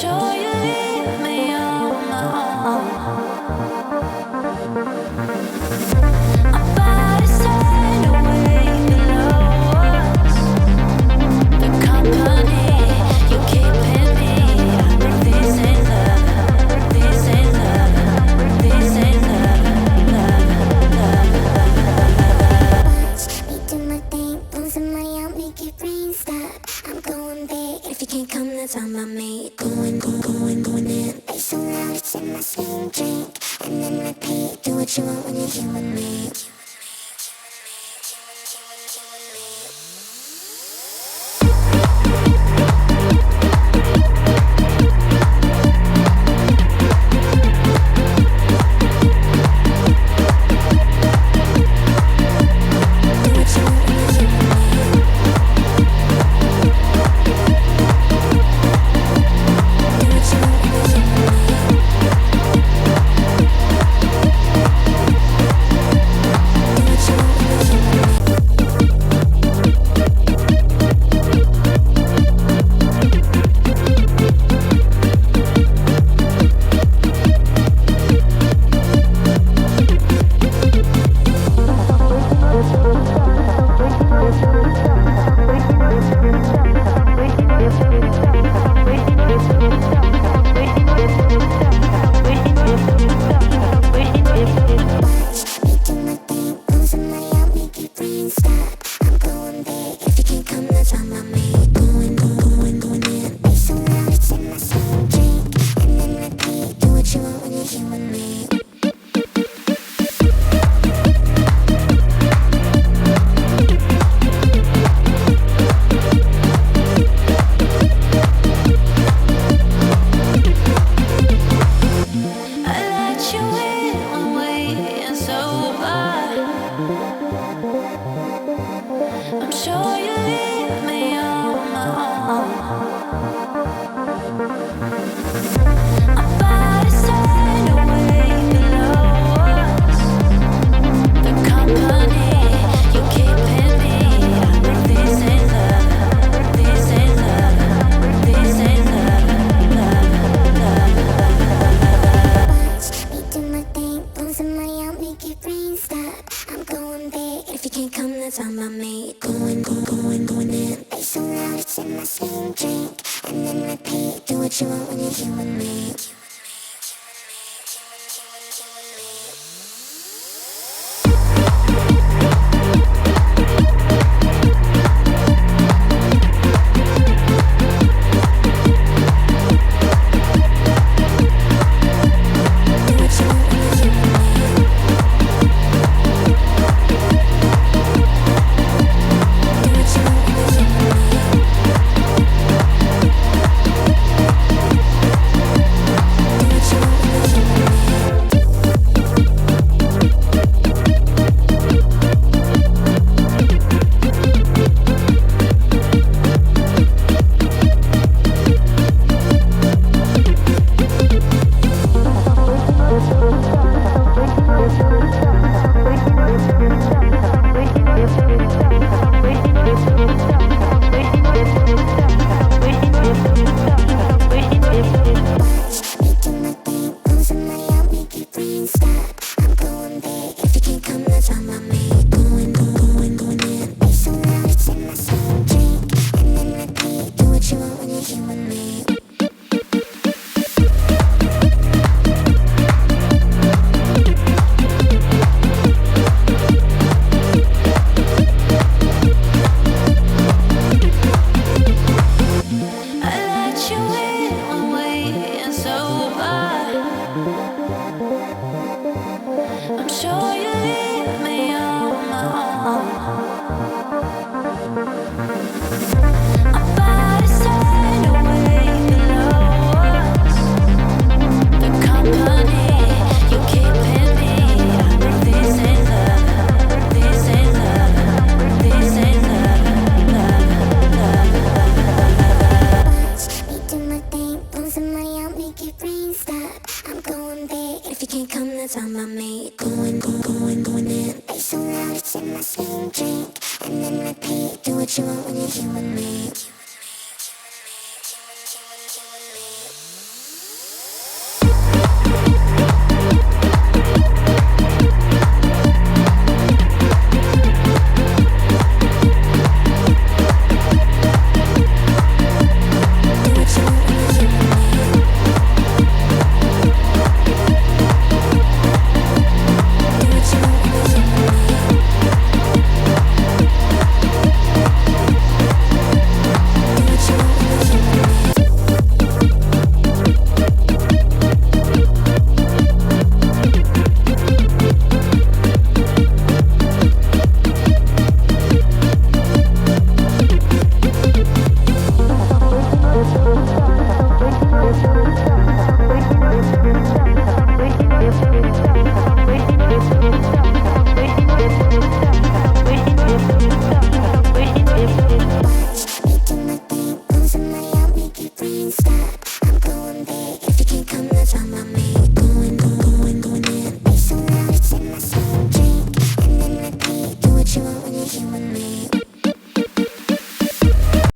sure you leave me on my own. Our bodies turn away below us. The company you keep in me. This ain't love. This ain't love. This ain't love. Love, love, love, love. Watch me do my thing, losing my out, make it rain stop. I'm going big. If you can't come, that's on my me. Going in. Bass so loud, it's in my same drink. And then repeat, do what you want when you're here with me. Do what you want when you're here with me. on me.